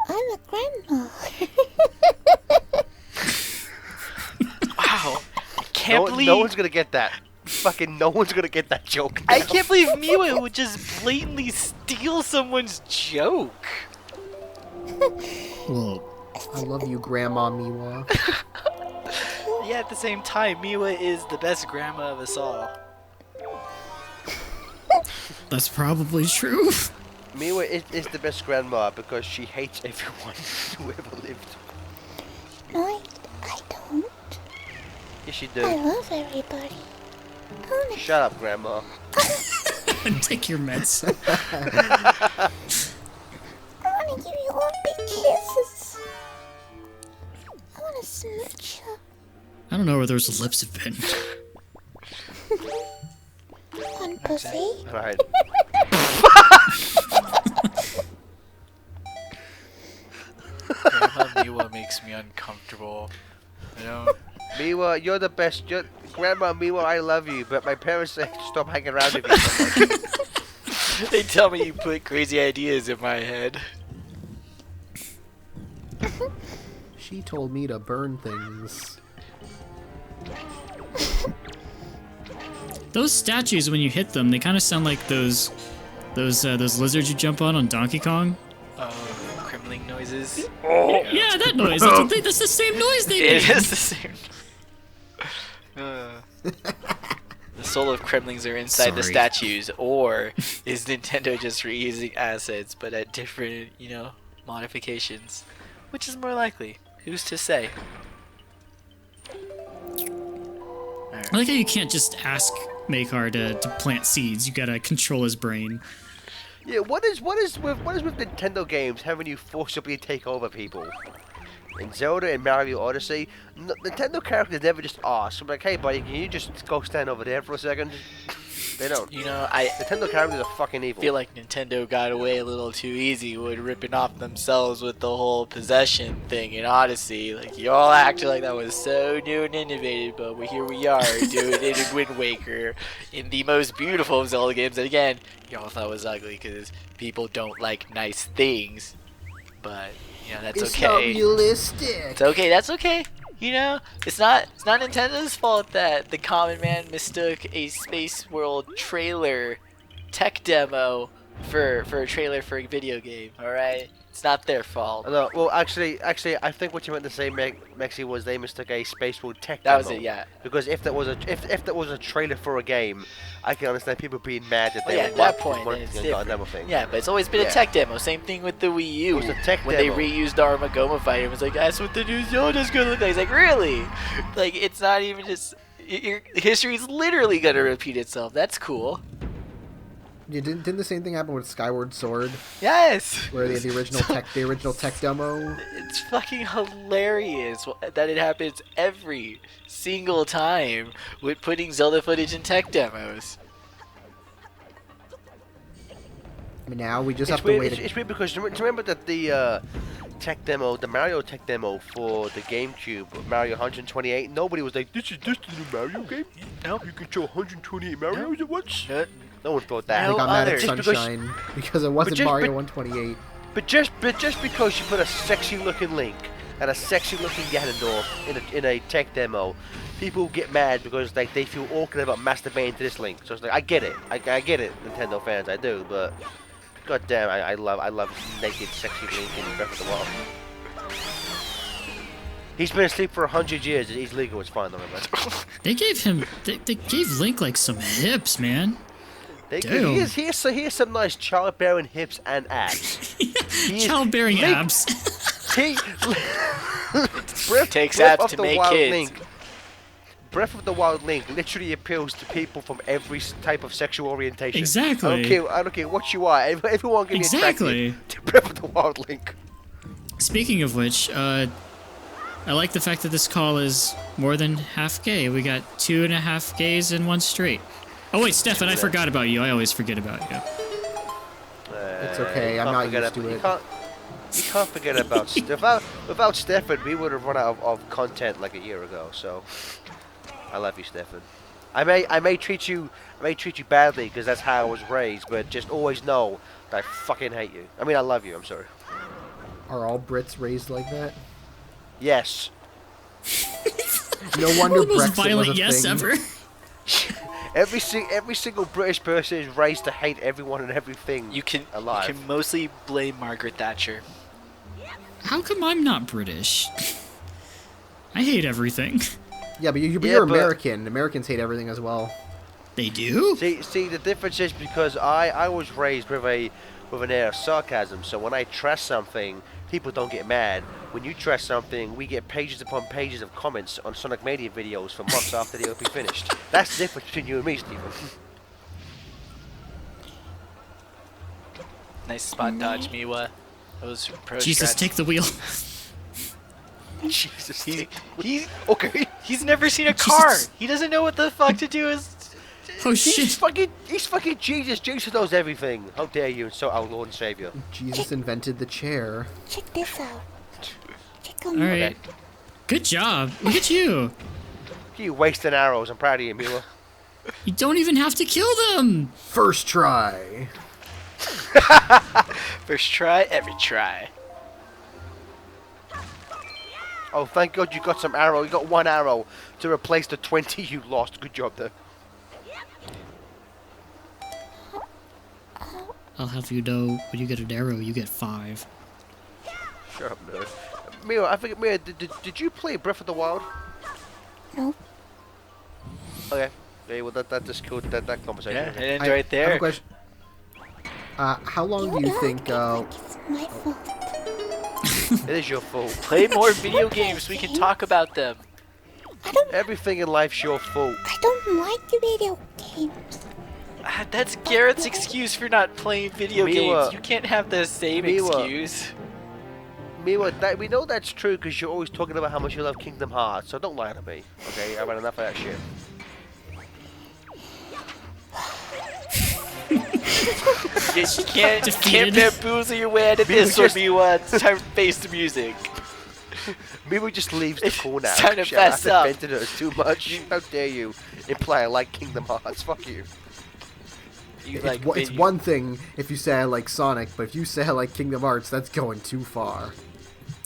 I'm a grandma. Wow. I can't believe... No one's gonna get that. Fucking no one's gonna get that joke. I can't believe Miwa would just blatantly steal someone's joke. Well, I love you, Grandma Miwa. Yeah, at the same time, Miwa is the best grandma of us all. that's probably true. Miwa is the best grandma because she hates everyone who ever lived. No, I don't. Yes, you I do. love everybody. Honest. Shut up, grandma. Take your meds. I want to give you all big kisses. I want to smooch you. I don't know where those lips have been. On pussy. Alright. Grandma Miwa makes me uncomfortable. I don't... Miwa, you're the best. Grandma Miwa, I love you, but my parents say stop hanging around with me so much. They tell me you put crazy ideas in my head. She told me to burn things. Those statues, when you hit them, they kind of sound like those lizards you jump on Donkey Kong. Oh, crimbling noises. Yeah, that noise. That's the same noise they It make. is the same. The soul of Kremlings are inside the Sorry. statues, or is Nintendo just reusing assets but at different, modifications? Which is more likely? Who's to say? I like how you can't just ask Makar to plant seeds. You gotta control his brain. Yeah, what is with Nintendo games having you forcibly take over people? In Zelda and Mario Odyssey, Nintendo characters never just ask. I'm like, hey buddy, can you just go stand over there for a second? They don't. I Nintendo characters are fucking evil. feel like Nintendo got away a little too easy with ripping off themselves with the whole possession thing in Odyssey. Like, y'all acted like that was so new and innovative, but here we are doing it in Wind Waker, in the most beautiful of Zelda games. And again, y'all thought it was ugly because people don't like nice things. But, that's It's okay. not realistic. It's okay, that's okay. It's not Nintendo's fault that the common man mistook a Space World trailer tech demo for a trailer for a video game, alright? It's not their fault. No, well, actually, I think what you meant to say, Mexi, was they mistook a Space World tech That demo. was it, yeah. Because if that was a trailer for a game, I can understand people being mad that Well, they yeah, were at that point, wanted it's to go on different. demo thing. Yeah, but it's always been a Yeah. tech demo. Same thing with the Wii U. It was a tech when demo. they reused the Armagoma fighter, it was like, that's what the new Zelda's gonna look like. It's like, really? Like, it's not even just... History's literally gonna repeat itself. That's cool. Yeah, didn't the same thing happen with Skyward Sword, Yes! where they had the original tech demo? It's fucking hilarious that it happens every single time with putting Zelda footage in tech demos. I mean, now we just It's have to weird. wait. It's weird because remember that the tech demo, the Mario tech demo for the GameCube, Mario 128. Nobody was like, this is the new Mario game. Nope. You can show 128 Mario's at once. Uh, No one thought that. No They got mad at others. Just because- Sunshine because it wasn't just- Mario but- 128. But just because you put a sexy looking Link and a sexy looking Ganondorf in a tech demo, people get mad because they feel awkward about masturbating to this Link. So it's like, I get it, I get it, Nintendo fans, I do, but god damn, I love naked sexy Link in Breath of the Wild. He's been asleep for 100 years. He's legal. It's fine. Don't worry about it. They gave Link like some hips, man. Damn. He has some nice childbearing hips and abs. is Childbearing Link. abs. He Takes Breath abs of to the make Wild kids. Link. Breath of the Wild Link literally appeals to people from every type of sexual orientation. Exactly. I don't care what you are. Everyone can be Exactly. attracted to Breath of the Wild Link. Speaking of which, I like the fact that this call is more than half gay. We got 2.5 gays in one straight. Oh wait, Stefan, I forgot about you. I always forget about you. It's okay, You I'm can't not forget used to you it. can't forget about without Stefan, we would have run out of content like a year ago. So I love you, Stefan. I may treat you badly because that's how I was raised, but just always know that I fucking hate you. I mean, I love you. I'm sorry. Are all Brits raised like that? Yes. No wonder the most Brexit was violent a yes thing. ever. Every single British person is raised to hate everyone and everything. You can alive. mostly blame Margaret Thatcher. How come I'm not British? I hate everything. Yeah, but Yeah, you're but- American. Americans hate everything as well. They do? See, the difference is because I was raised with an air of sarcasm. So when I trash something, people don't get mad. When you trash something, we get pages upon pages of comments on Sonic Mania videos for months after the OP finished. That's the difference between you and me, Stephen. Nice spot dodge, Miwa. That was pro Jesus, strats. take the wheel. Jesus. He Okay. he's never seen a car. Jesus. He doesn't know what the fuck to do. Oh He's shit. fucking Jesus. Jesus knows everything. How dare you insult our Lord and Savior? Jesus invented the chair. Check this out. Check on Alright. Good job. Look at you. You wasting arrows. I'm proud of you, Mila. You don't even have to kill them. First try. First try, every try. Oh, thank God you got some arrow. You got one arrow to replace the 20 you lost. Good job, though. I'll have you know when you get an arrow, you get 5. Shut up, nerd. Mila, I think, Mila, did you play Breath of the Wild? Nope. Okay. Yeah, well, that just killed that conversation. Yeah, Okay. and I right have a there. question. How long do you think? Like it's my fault. It is your fault. Play more video games. We can talk about them. Everything in life's your fault. I don't like the video games. That's Garrett's excuse for not playing video Miwa. games. You can't have the same Miwa. excuse. Mila, we know that's true because you're always talking about how much you love Kingdom Hearts, so don't lie to me. Okay, I've had enough of that shit. You can't Defeated. bamboozle your way out of this one, Miwa. It's time to face the music. Mila just leaves the call now. It's time to Shut up, fess up. I've vented her too much. How dare you imply I like Kingdom Hearts? Fuck you. You It's, like it's one thing if you say I like Sonic, but if you say I like Kingdom Hearts, that's going too far.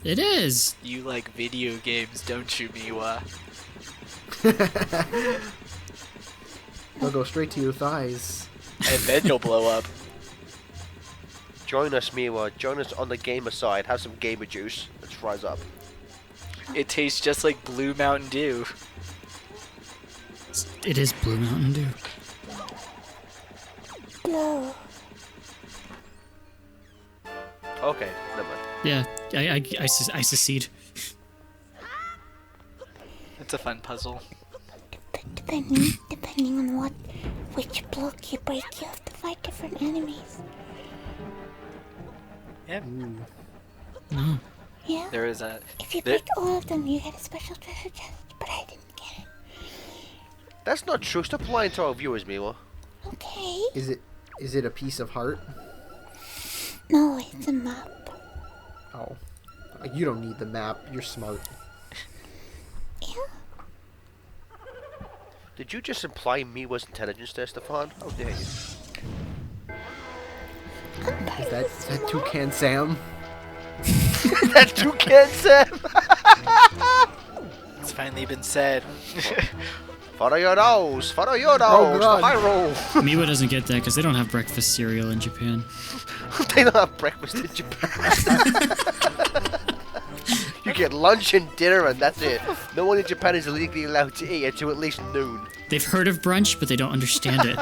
It is. You like video games, don't you, Miwa? They'll go straight to your thighs. And then you'll blow up. Join us, Mila. Join us on the gamer side. Have some gamer juice. Let's rise up. It tastes just like Blue Mountain Dew. It is Blue Mountain Dew. Blow. Okay, never mind. Yeah, I secede. It's a fun puzzle. Depending on which block you break, you have to fight different enemies. Yeah. No. Yeah? There is a. If you there- break all of them, you get a special treasure chest, but I didn't get it. That's not true. Stop lying to our viewers, Mila. Okay. Is it a piece of heart? No, it's a map. Oh, you don't need the map. You're smart. Yeah? Did you just imply Mila's intelligence there, Stefan? How dare you? Is that Toucan Sam? That's too cancer! It's finally been said. Follow your nose! Follow your Oh, nose! God. The high roll! Miwa doesn't get that because they don't have breakfast cereal in Japan. They don't have breakfast in Japan. You get lunch and dinner and that's it. No one in Japan is legally allowed to eat until at least noon. They've heard of brunch, but they don't understand it.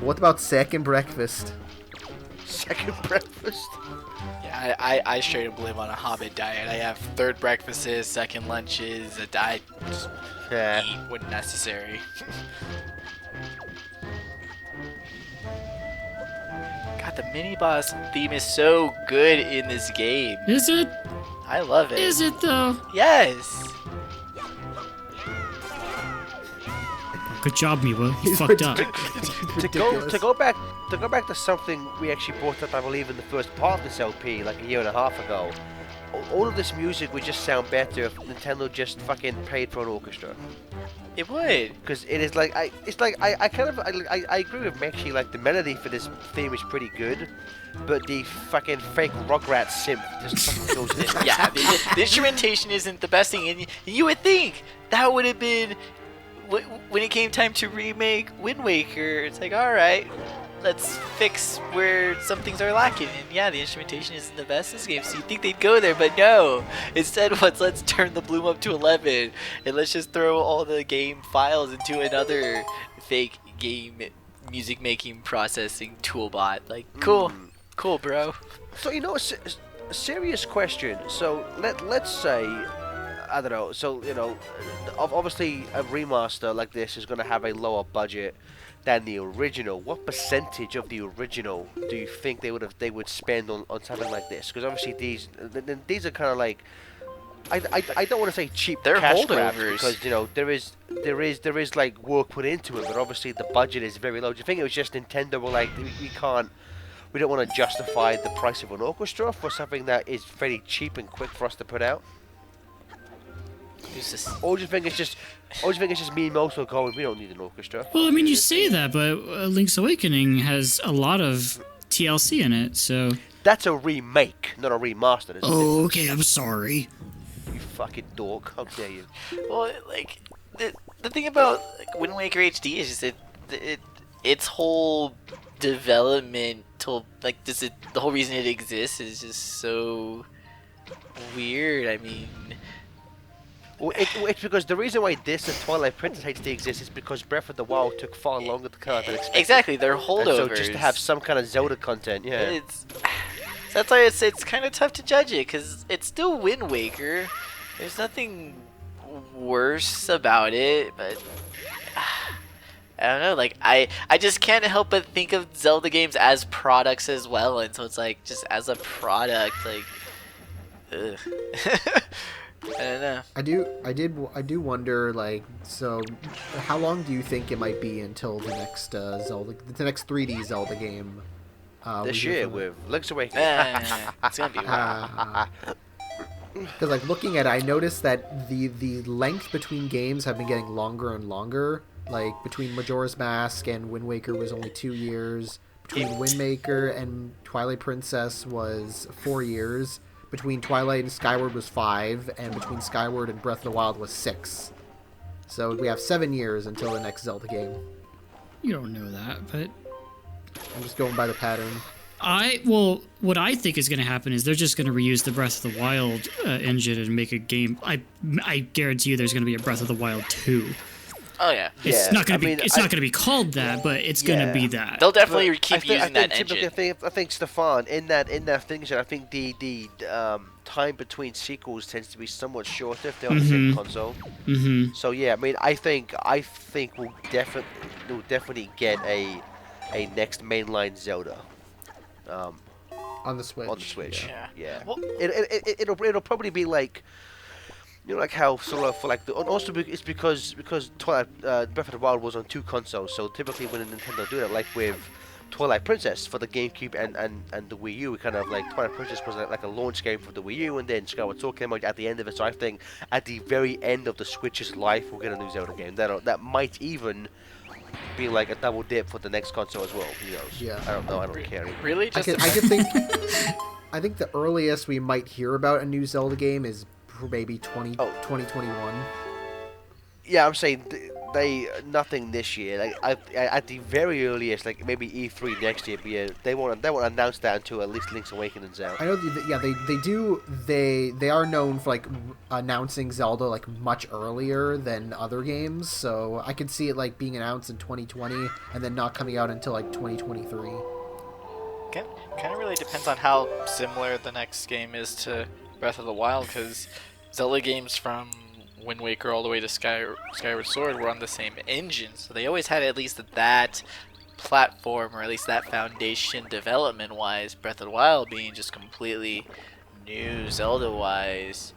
What about second breakfast? Second breakfast? Yeah, I straight up live on a Hobbit diet. I have third breakfasts, second lunches, I just Yeah. eat when necessary. God, the mini boss theme is so good in this game. Is it? I love it. Is it though? Yes. Good job, Miwa. You He's fucked up. Ridiculous. To go back to something we actually brought up, I believe, in the first part of this LP, like a year and a half ago. All of this music would just sound better if Nintendo just fucking paid for an orchestra. It would. Because it is like I kind of I agree with Mekshi. Like the melody for this theme is pretty good, but the fucking fake Rugrats synth just fucking goes in. Yeah, the instrumentation isn't the best thing, and you would think that would have been when it came time to remake Wind Waker. It's like, all right, let's fix where some things are lacking, and yeah, the instrumentation isn't the best in this game, so you think they'd go there, but no. Instead, let's turn the bloom up to 11, and let's just throw all the game files into another fake game music making processing toolbot. Like, cool, bro. So a serious question. So let's say, I don't know. So obviously a remaster like this is going to have a lower budget than the original. What percentage of the original do you think they would spend on something like this? Because obviously these are kind of like, I don't want to say cheap. They're cash grabs holdovers. because there is like work put into it, but obviously the budget is very low. Do you think it was just Nintendo were like, we don't want to justify the price of an orchestra for something that is very cheap and quick for us to put out? Who's this? Or do you think it's just Miyamoto going, we don't need an orchestra? Well, I mean, you say that, but Link's Awakening has a lot of TLC in it, so. That's a remake, not a remaster. Isn't Oh, okay, I'm sorry. it? You fucking dork! How dare you? Well, like the thing about like, Wind Waker HD is just its whole developmental, like the whole reason it exists is just so weird. I mean, Well, it's because the reason why this and Twilight Princess HD exists is because Breath of the Wild took far longer to come out than expected. exactly, they're And holdovers. so just to have some kind of Zelda content, yeah. It's that's why it's kind of tough to judge it, because it's still Wind Waker. There's nothing worse about it, but I don't know. Like I just can't help but think of Zelda games as products as well, and so it's like just as a product, like, ugh. I don't know. I do wonder, like, so how long do you think it might be until the next the next 3D Zelda game? This year with Link's Awakening. It's gonna be Because like looking at it, I noticed that the length between games have been getting longer and longer. Like between Majora's Mask and Wind Waker was only 2 years. Between Wind Waker and Twilight Princess was 4 years. Between Twilight and Skyward was 5, and between Skyward and Breath of the Wild was 6. So we have 7 years until the next Zelda game. You don't know that, but I'm just going by the pattern. what I think is going to happen is they're just going to reuse the Breath of the Wild engine and make a game. I guarantee you, there's going to be a Breath of the Wild 2. Oh yeah. It's Yeah, not going I to be. mean, It's not going to be called that, but it's going to be that. They'll definitely But keep using that engine. I think Stefan, in that thing, I think the time between sequels tends to be somewhat shorter if they're on the same console. Mm-hmm. So yeah, I mean, I think we'll definitely get a next mainline Zelda. On the Switch. On the Switch. Yeah. Yeah. Well- It'll probably be like, like how sort of for like and also it's because Twilight Breath of the Wild was on 2 consoles, so typically when Nintendo do that, like with Twilight Princess for the GameCube and the Wii U, we kind of like Twilight Princess was like a launch game for the Wii U, and then Skyward Sword came out at the end of it. So I think at the very end of the Switch's life, we'll get a new Zelda game. That might even be like a double dip for the next console as well. Who knows? Yeah. I don't know. I don't care. Really? I Just could think. I think the earliest we might hear about a new Zelda game is maybe 2021. Yeah, I'm saying they nothing this year. Like at the very earliest, like maybe E3 next year. But yeah, they won't announce that until at least Link's Awakening's out. I know. They are known for like announcing Zelda like much earlier than other games. So I could see it like being announced in 2020 and then not coming out until like 2023. kind of really depends on how similar the next game is to Breath of the Wild, because Zelda games from Wind Waker all the way to Skyward Sword were on the same engine, so they always had at least that platform, or at least that foundation development-wise. Breath of the Wild being just completely new Zelda-wise,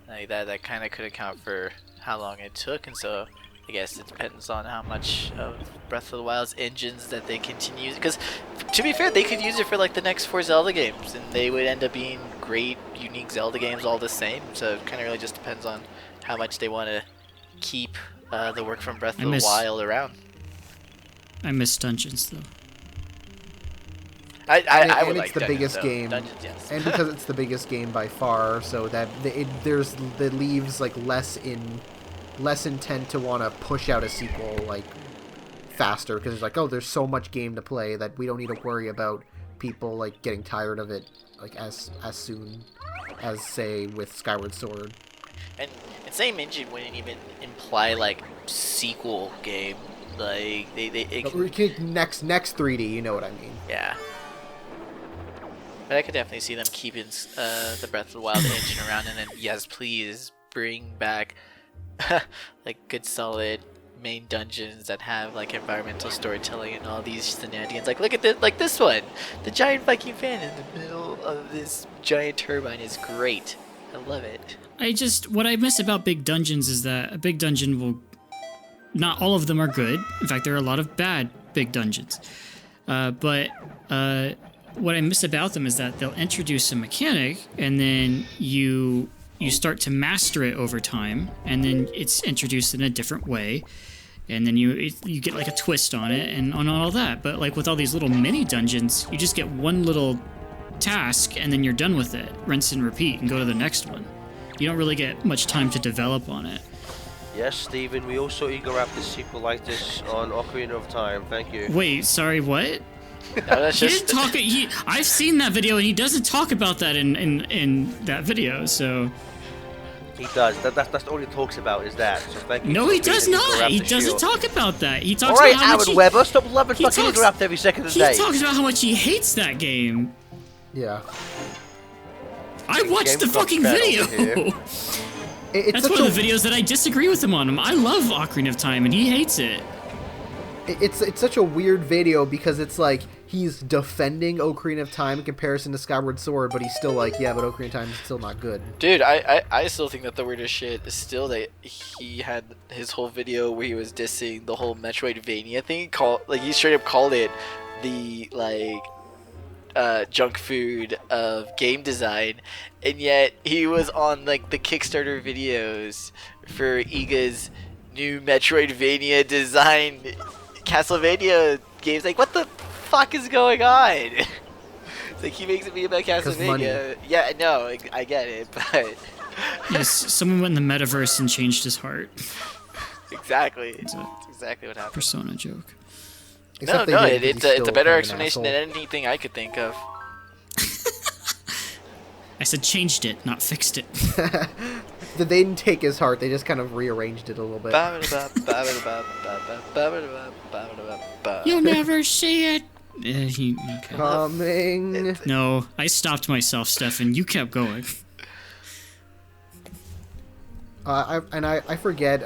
like that kind of could account for how long it took, and so I guess it depends on how much of Breath of the Wild's engines that they continue, because to be fair, they could use it for like the next 4 Zelda games, and they would end up being great, unique Zelda games all the same, so it kind of really just depends on how much they want to keep the work from Breath I of the miss- Wild around. I miss dungeons though. I And would it's like the Dungeons, biggest though. game. Dungeons, yes. And because it's the biggest game by far, so that that leaves like less intent to want to push out a sequel like faster, because it's like, oh, there's so much game to play that we don't need to worry about people like getting tired of it like as soon as, say, with Skyward Sword. And same engine wouldn't even imply like sequel game. Like Next 3D, you know what I mean? yeah. But I could definitely see them keeping the Breath of the Wild engine around, and then yes, please bring back like good solid main dungeons that have like environmental storytelling and all these shenanigans. Like look at this, like this one, the giant Viking fan in the middle of this giant turbine is great. I love it. What I miss about big dungeons is that a big dungeon will, not all of them are good. In fact, there are a lot of bad big dungeons. But what I miss about them is that they'll introduce a mechanic, and then you start to master it over time, and then it's introduced in a different way, and then you get like a twist on it and on all that. But like with all these little mini dungeons, you just get one little task and then you're done with it. Rinse and repeat and go to the next one. You don't really get much time to develop on it. Yes, Steven, we also eager wrap this sequel like this on Ocarina of Time. Thank you. Wait, sorry, what? No, that's He just didn't talk. I've seen that video, and he doesn't talk about that in that video. So He does. That's all he talks about is that. So thank you. no, for he being does an not. Eagle He Raptor doesn't shield. talk about that. He talks All right, about how much Aaron Weber, stop loving he fucking talks- Eagle Raptor every second of the he day. talks about how much he hates that game. Yeah. I watched the Game fucking Club video. fan over It's That's such one of the videos that I disagree with him on. I love Ocarina of Time, and he hates it. It's such a weird video because it's like he's defending Ocarina of Time in comparison to Skyward Sword, but he's still like, yeah, but Ocarina of Time is still not good. Dude, I still think that the weirdest shit is still that he had his whole video where he was dissing the whole Metroidvania thing. He straight up called it the like junk food of game design, and yet he was on like the Kickstarter videos for Iga's new Metroidvania design Castlevania games. Like, what the fuck is going on? It's like he makes it be about 'Cause money. Castlevania. Yeah, no, like, I get it, but Yes, someone went in the metaverse and changed his heart. exactly, It's a that's exactly what happened. Persona joke. Except they No, didn't, 'cause it's he's a still better kind of an explanation asshole. than anything I could think of. I said changed it, not fixed it. They didn't take his heart; they just kind of rearranged it a little bit. You'll never see it. Okay. Coming. No, I stopped myself, Stefan. You kept going. I forget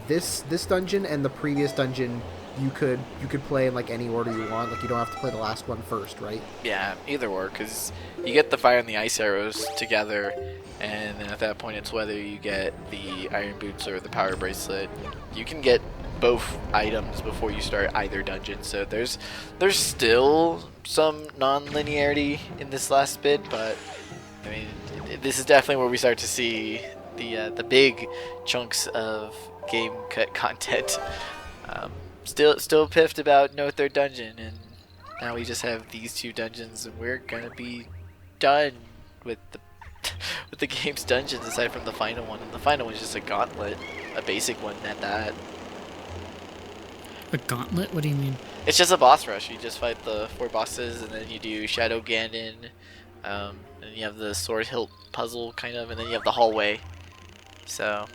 this dungeon and the previous dungeon. You could play in like any order you want. Like you don't have to play the last one first, right? Yeah, either or, because you get the fire and the ice arrows together, and then at that point it's whether you get the iron boots or the power bracelet. You can get both items before you start either dungeon, so there's still some non-linearity in this last bit, but I mean, this is definitely where we start to see the big chunks of game cut content. Still piffed about no third dungeon, and now we just have these two dungeons, and we're gonna be done with the game's dungeons aside from the final one. And the final one's just a gauntlet, a basic one at that. A gauntlet? What do you mean? It's just a boss rush. You just fight the 4 bosses, and then you do Shadow Ganon, and you have the Sword Hilt puzzle kind of, and then you have the hallway. So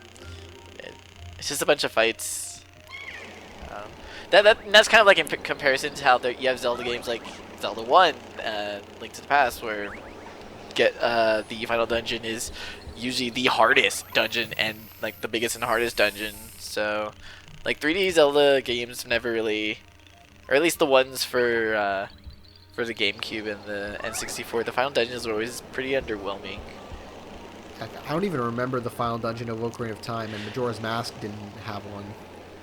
it's just a bunch of fights. That's kind of like in comparison to how you have Zelda games like Zelda 1, Link to the Past, where the final dungeon is usually the hardest dungeon and like the biggest and hardest dungeon. So like 3D Zelda games never really, or at least the ones for the GameCube and the N64, the final dungeons were always pretty underwhelming. I don't even remember the final dungeon of Ocarina of Time, and Majora's Mask didn't have one.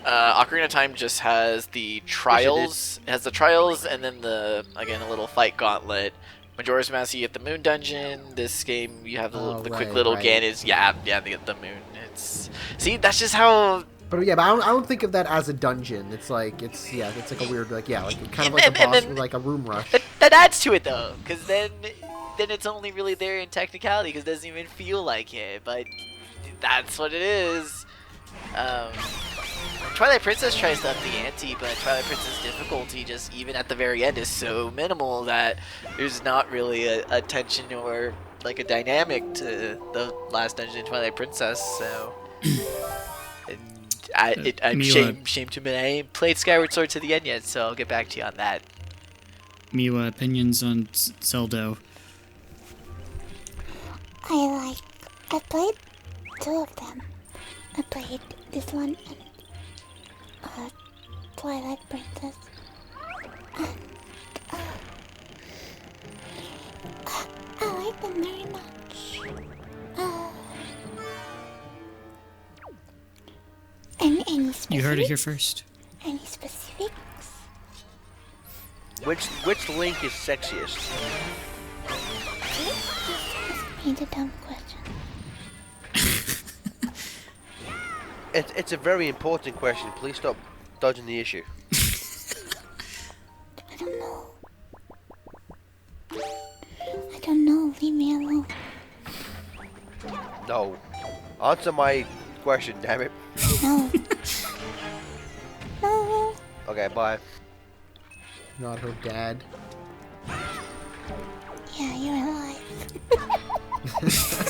Ocarina of Time just has the trials. It has the trials, and then a little fight gauntlet. Majora's Mask, you get the moon dungeon. This game, you have the quick little right. Ganons. Yeah, the moon. See, that's just how But yeah, but I don't think of that as a dungeon. It's like it's like a weird like kind of like a And boss, then- like a room rush. That adds to it though, because then it's only really there in technicality, because it doesn't even feel like it. But that's what it is. Twilight Princess tries to up the ante, but Twilight Princess difficulty just even at the very end is so minimal that there's not really a tension or like a dynamic to the last dungeon in Twilight Princess. So, and I'm Miwa. shame to admit I ain't played Skyward Sword to the end yet, so I'll get back to you on that. Miwa, opinions on Zelda? I played two of them. I played this one and Twilight Princess. And I like them very much. And any specifics? You heard it here first. Any specifics? Which Link is sexiest? This made a dumb question. It's a very important question. Please stop dodging the issue. I don't know. I don't know. Leave me alone. No. Answer my question, damn it. No. No. Okay, bye. Not her dad. Yeah, you're alive.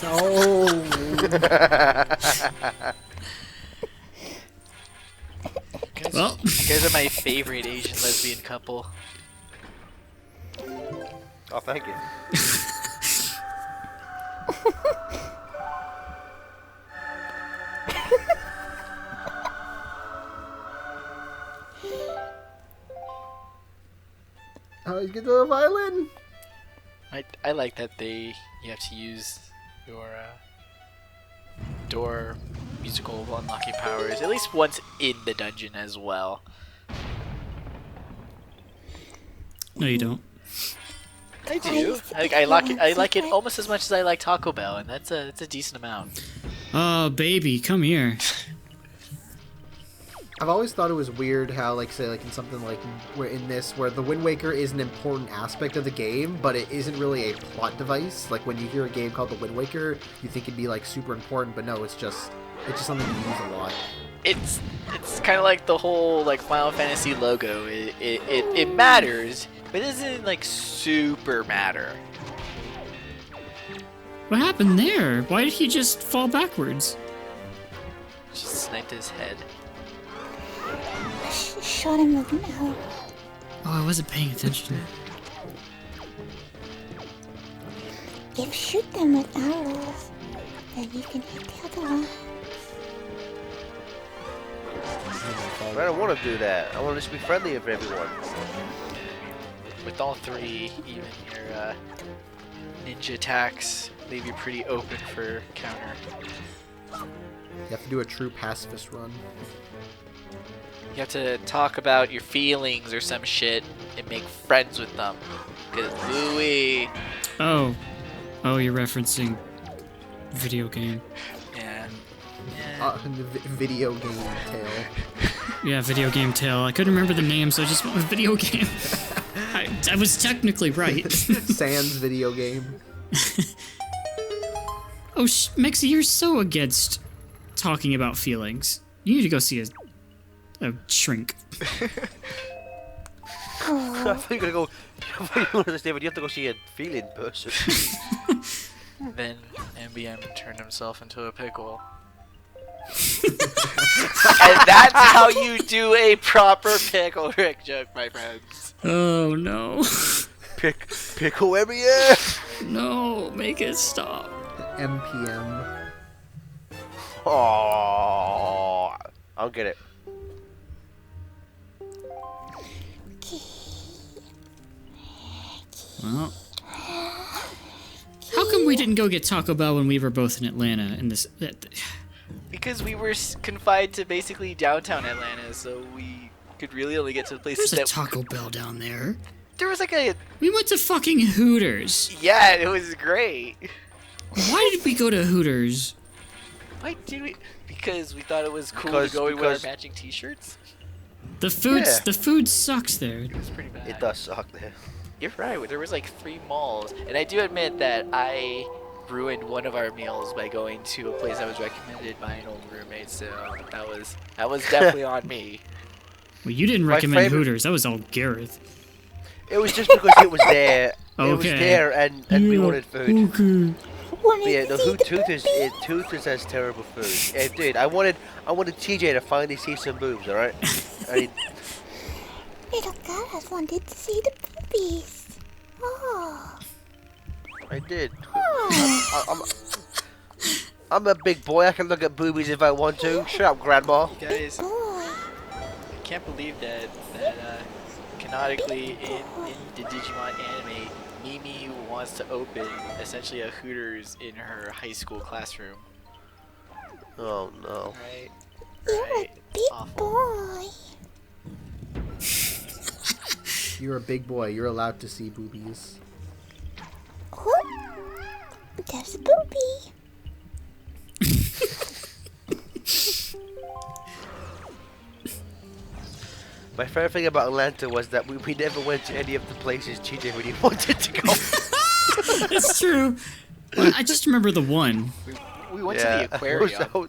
Oh. Well, You guys are my favorite Asian lesbian couple. Oh, thank you. Oh, you get the violin. I like that you have to use your door musical unlocking powers at least once in the dungeon as well. no, you don't. I do. used to I get like one it. I like it secret. almost as much as I like Taco Bell, and that's a decent amount. Oh, baby, come here. I've always thought it was weird how, like, say, like in something like where the Wind Waker is an important aspect of the game, but it isn't really a plot device. Like when you hear a game called the Wind Waker, you think it'd be like super important, but no, it's just something you use a lot. It's kind of like the whole like Final Fantasy logo. It matters, but it doesn't like super matter. What happened there? Why did he just fall backwards? Just sniped his head. Shot him with an arrow. Oh, I wasn't paying attention. If you shoot them with arrows, then you can hit the other one. I don't want to do that. I want to just be friendly with everyone. With all three, even your ninja attacks leave you pretty open for counter. You have to do a true pacifist run. You have to talk about your feelings or some shit and make friends with them. Cause Louis, Oh, you're referencing video game. yeah, Video game tale. Yeah, video game tale. I couldn't remember the name, so I just went with video game. I was technically right. Sans video game. Oh, Mexi, you're so against talking about feelings. You need to go see a shrink. I thought you were gonna go. I thought you were gonna say, but you have to go see a feeling person. Then MBM turned himself into a pickle. And that's how you do a proper pickle Rick joke, my friends. Oh no. Pickle area. No, make it stop. MPM. Oh, I don't get it. Well, how come we didn't go get Taco Bell when we were both in Atlanta? In this, Because we were confined to basically downtown Atlanta, so we could really only get to the places there's a that Taco Bell down there. there was like a We went to fucking Hooters. yeah, it was great. Why did we go to Hooters? Why did we? Because we thought it was cool Because- to go with our because- matching T-shirts. The food, Yeah. the food sucks there. It was pretty bad. It does suck there. You're right. There was like 3 malls, and I do admit that I ruined one of our meals by going to a place that was recommended by an old roommate. So that was definitely on me. Well, you didn't My recommend favorite- Hooters. That was all Gareth. It was just because it was there. It was Okay. there, and we wanted food. Okay. Wanted But yeah, to no, see the Toothers has terrible food. Yeah, dude, I wanted TJ to finally see some boobs. All right. I mean, little girl has wanted to see the boobies. Oh. I did. Oh. I'm a big boy. I can look at boobies if I want to. Shut up, Grandma. You guys, Boy. I can't believe that canonically in the Digimon anime, Mimi wants to open essentially a Hooters in her high school classroom. Oh no. Right? You're Right. a It's big awful. boy. You're a big boy. You're allowed to see boobies. Oh. There's a boobie. My favorite thing about Atlanta was that we never went to any of the places TJ really wanted to go. It's true. Well, I just remember the one. We went to the aquarium. So-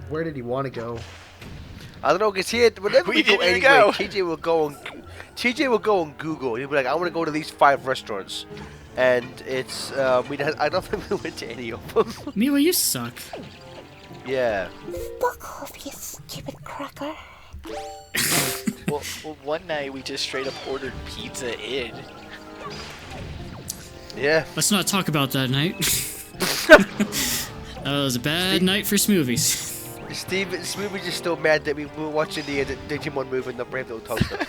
Where did he want to go? I don't know, cause he had, whenever We we go didn't even anywhere, go. TJ will go on Google. He'll be like, I want to go to these 5 restaurants, and it's I don't think we went to any of them. Mila, you suck. Yeah. Fuck off, you stupid cracker. Well, one night we just straight up ordered pizza in. Yeah. Let's not talk about that night. That was a bad night for smoothies. Smoothie's just still mad that we were watching the Digimon movie in the Brave Little Toaster.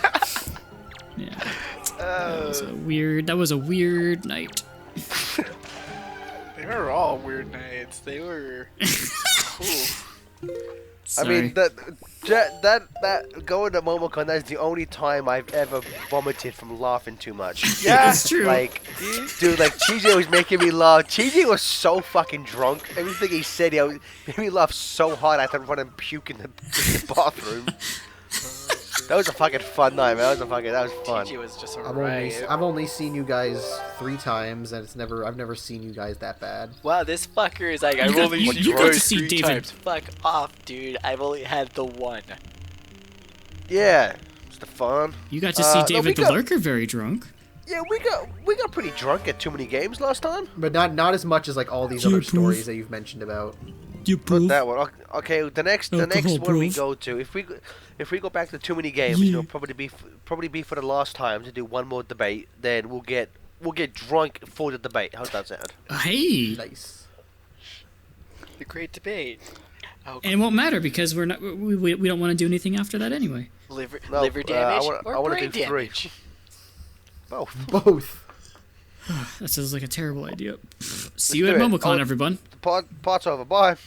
Yeah. That was a weird night. They were all weird nights. They were cool. I mean, that going to MomoCon, that's the only time I've ever vomited from laughing too much. Yeah, it's true. Like, dude, like, TJ was making me laugh. TJ was so fucking drunk. Everything he said, he made me laugh so hard I had to run and puke in the bathroom. That was a fucking fun night, man. That was fun. TJ was just I've only seen you guys 3 times, and I've never seen you guys that bad. Wow, this fucker is like, I've got- only you seen got to yours see 3 David. times. Fuck off, dude. I've only had the one. Yeah, it's the fun. You got to see no, David we the got- Lurker very drunk. Yeah, we got pretty drunk at too many games last time. But not as much as like all these You other proof. stories that you've mentioned about. You Not that one. Okay, the next Alcohol one we proof. go to, if we go back to too many games, it'll probably be for the last time to do one more debate. Then we'll get drunk for the debate. How's that sound? Hey, Nice. The great debate. Oh, and it won't matter because we don't want to do anything after that anyway. liver No, liver damage I or wanna brain do 3. damage. Both. Both. That sounds like a terrible idea. See Let's you at do it. MomoCon, Oh, everyone. Part's over. Bye.